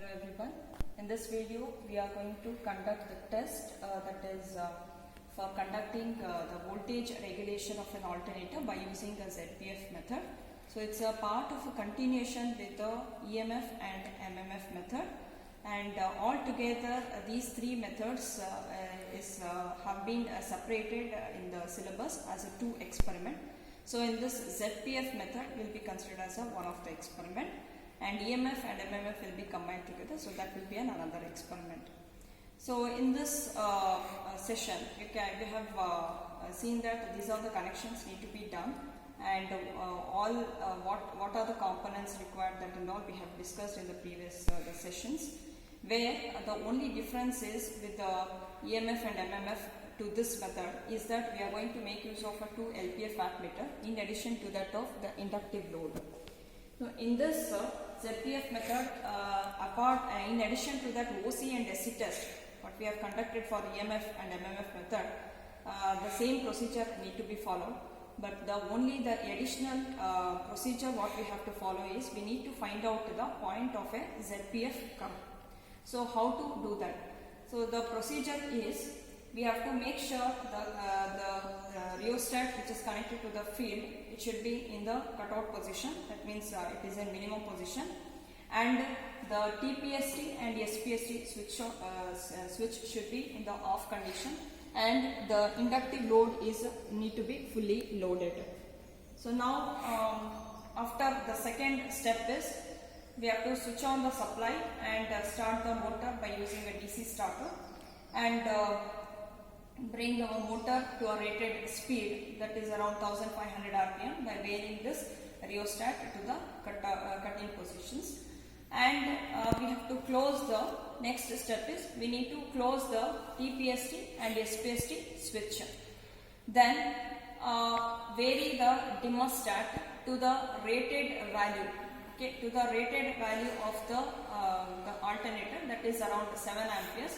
Hello everyone. In this video we are going to conduct the test that is for conducting the voltage regulation of an alternator by using the ZPF method. So it's a part of a continuation with the EMF and MMF method, and altogether these three methods have been separated in the syllabus as a two experiment. So in this ZPF method will be considered as one of the experiment, and EMF and MMF will be combined together, so that will be another experiment. So in this session we have seen that these are the connections need to be done, and what are the components required, that and all we have discussed in the previous the sessions, where the only difference is with the EMF and MMF to this method is that we are going to make use of a 2 LPF wattmeter in addition to that of the inductive load. So in this ZPF method, in addition to that OC and SC test what we have conducted for EMF and MMF method, the same procedure need to be followed, but the additional procedure what we have to follow is we need to find out the point of a ZPF curve. So how to do that? So the procedure is we have to make sure the rheostat which is connected to the field, it should be in the cutout position, that means it is in minimum position, and the TPST and SPST switch should be in the off condition, and the inductive load need to be fully loaded. So now after the second step is we have to switch on the supply and start the motor by using a DC starter, and bring our motor to a rated speed, that is around 1500 RPM, by varying this rheostat to the cut-in positions. And we have to close the next step is we need to close the TPST and SPST switch. Then vary the dimmer stat to the rated value, to the rated value of the alternator, that is around 7 amperes.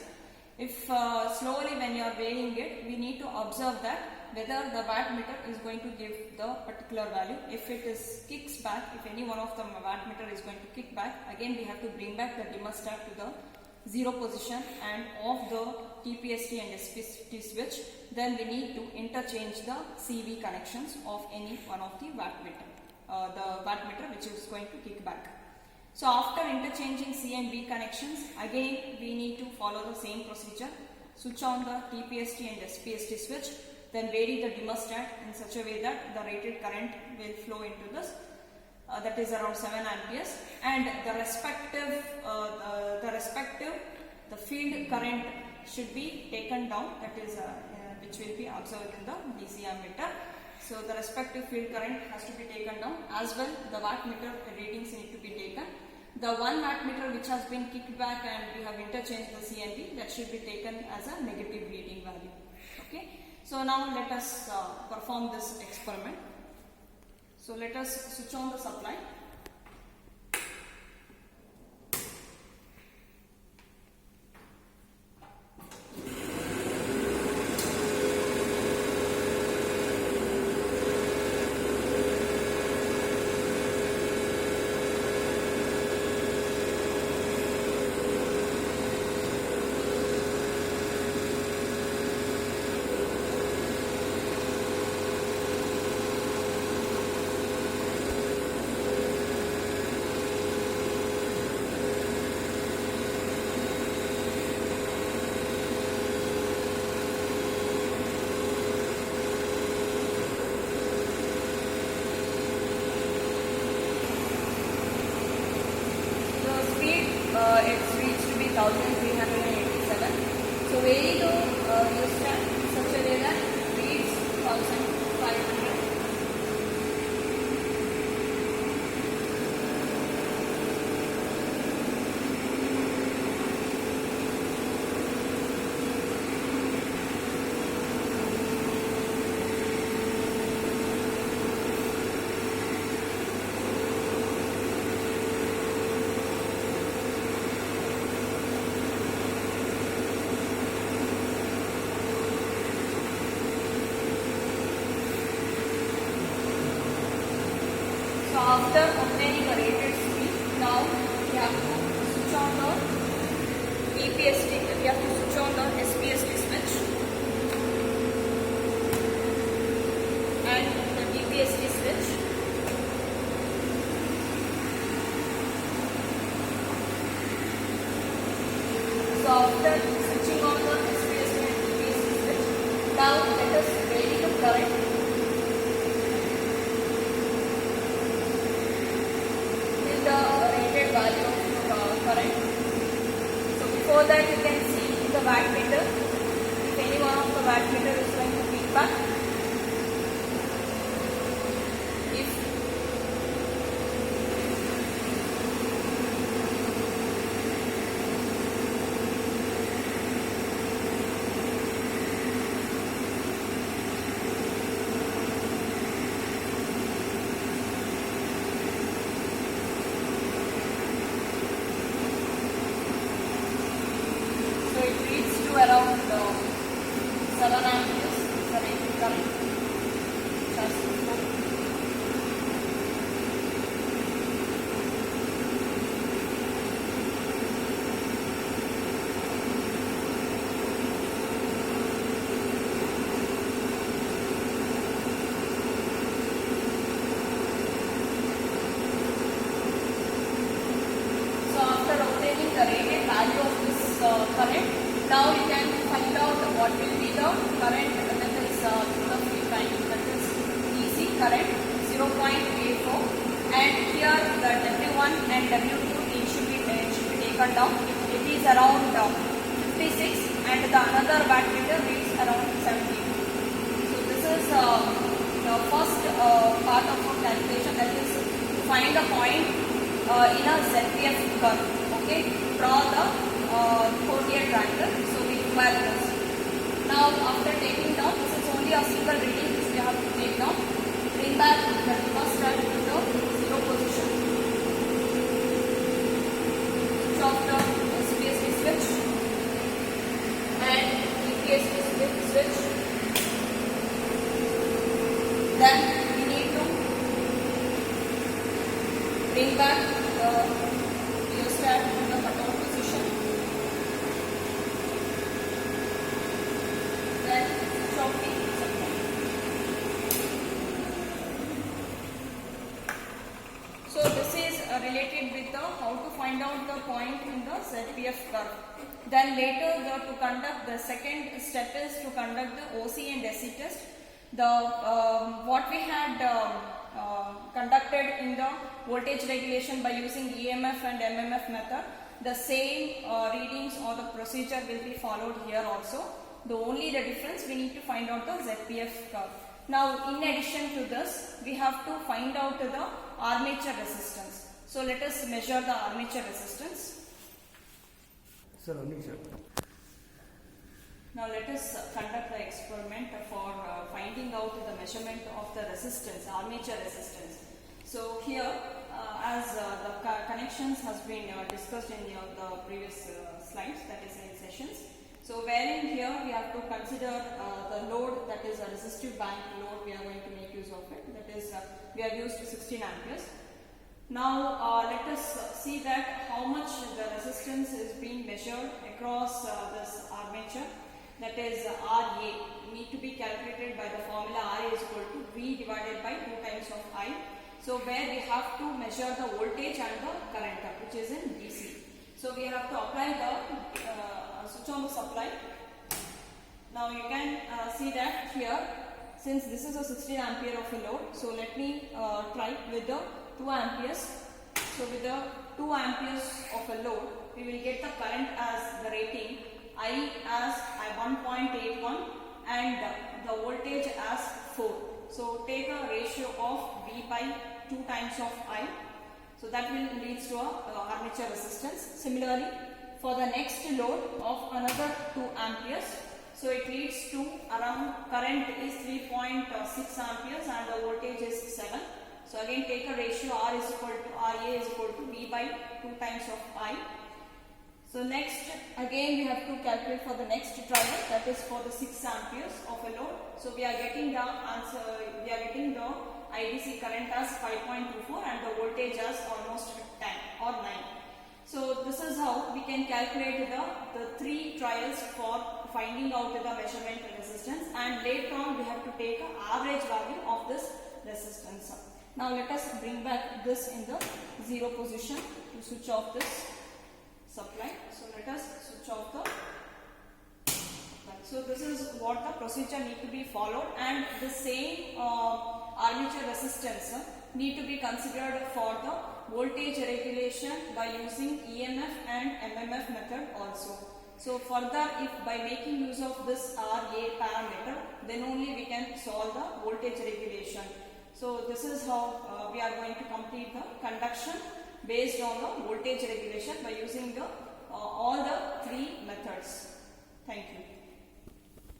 If slowly when you are varying it, we need to observe that whether the wattmeter is going to give the particular value. If it kicks back, if any one of the wattmeter is going to kick back, again we have to bring back the dimmer stat to the 0 position and off the TPST and SPST switch. Then we need to interchange the CV connections of any one of the wattmeter which is going to kick back. So after interchanging C and B connections, again we need to follow the same procedure. Switch on the TPST and SPST switch, then vary the dimmer stat in such a way that the rated current will flow into this, that is around 7 amperes, and the field current should be taken down, that is which will be observed in the DC ammeter. So the respective field current has to be taken down, as well the wattmeter readings need to be taken. The one wattmeter which has been kicked back and we have interchanged the C and B, that should be taken as a negative reading value. Okay. So now let us perform this experiment. So let us switch on the supply. It's reached to be 1387. So vary the rheostat in such a way that it reads 1500. So after obtaining a rated speed, now we have to switch on the EPST, we have to switch on the SPST switch and the DPST switch. So after switching on the SPST and DPST switch, now let us vary the current till the rated value of current. So before that you can see in the wattmeter, if any one of the wattmeter is going to feedback. If so it reads to around 7 amperes, the rated current, which has to flow. So after obtaining the rated value of this current, now you can find out what will be the current that is through the field line, that is DC current 0.84, and here the W1 and W2 it should be taken down. It is around 56 and the another wattmeter reads around 70. So this is the first part of our calculation, that is to find the point in a ZPF curve. Okay, draw the Fourier triangle. So we require this. Now after taking down, this is only a single reading which we have to take down. Bring back the reverse drive to the zero position. Switch off the SPST switch and EPST switch. Then we need to bring back the rheostat to the cutoff position. Then switch off the supply. So this is related with the how to find out the point in the ZPF curve. Then later to conduct the second step is to conduct the OC and SC test. The what we had conducted in the voltage regulation by using EMF and MMF method, the same readings or the procedure will be followed here also. The difference, we need to find out the ZPF curve. Now in addition to this, we have to find out the armature resistance. So let us measure the armature resistance. Sir, only sir. Now let us conduct the experiment for finding out the measurement of the resistance, armature resistance. So here, as the connections has been discussed in the previous slides, that is in sessions. So wherein here we have to consider the load, that is a resistive bank load, we are going to make use of it. That is, we have used 16 amperes. Now let us see that how much the resistance is being measured across this armature, that is RA, need to be calculated by the formula RA is equal to V divided by 2 times of I. So where we have to measure the voltage and the current which is in DC. So we have to apply the switch on the supply. Now you can see that here, since this is a 16 ampere of a load, so let me try with the 2 amperes. So with the 2 amperes of a load, we will get the current as the rating, I as 1.81 and the voltage as 4. So take a ratio of V by 2 times of I. So that will leads to a armature resistance. Similarly, for the next load of another 2 amperes, so it leads to around current is 3.6 amperes and the voltage is 7. So again take a ratio R is equal to RA is equal to V by 2 times of I. So next again we have to calculate for the next trial, that is for the 6 amperes of a load. So we are getting the answer, we are getting the IDC current as 5.24 and the voltage as almost 10 or 9. So this is how we can calculate the three trials for finding out the measurement resistance, and later on we have to take an average value of this resistance. Now let us bring back this in the 0 position to switch off this supply. So let us switch off the supply. So this is what the procedure need to be followed, and the same armature resistance need to be considered for the voltage regulation by using EMF and MMF method also. So further, if by making use of this RA parameter, then only we can solve the voltage regulation. So this is how we are going to complete the conduction based on the voltage regulation by using the all the three methods. Thank you.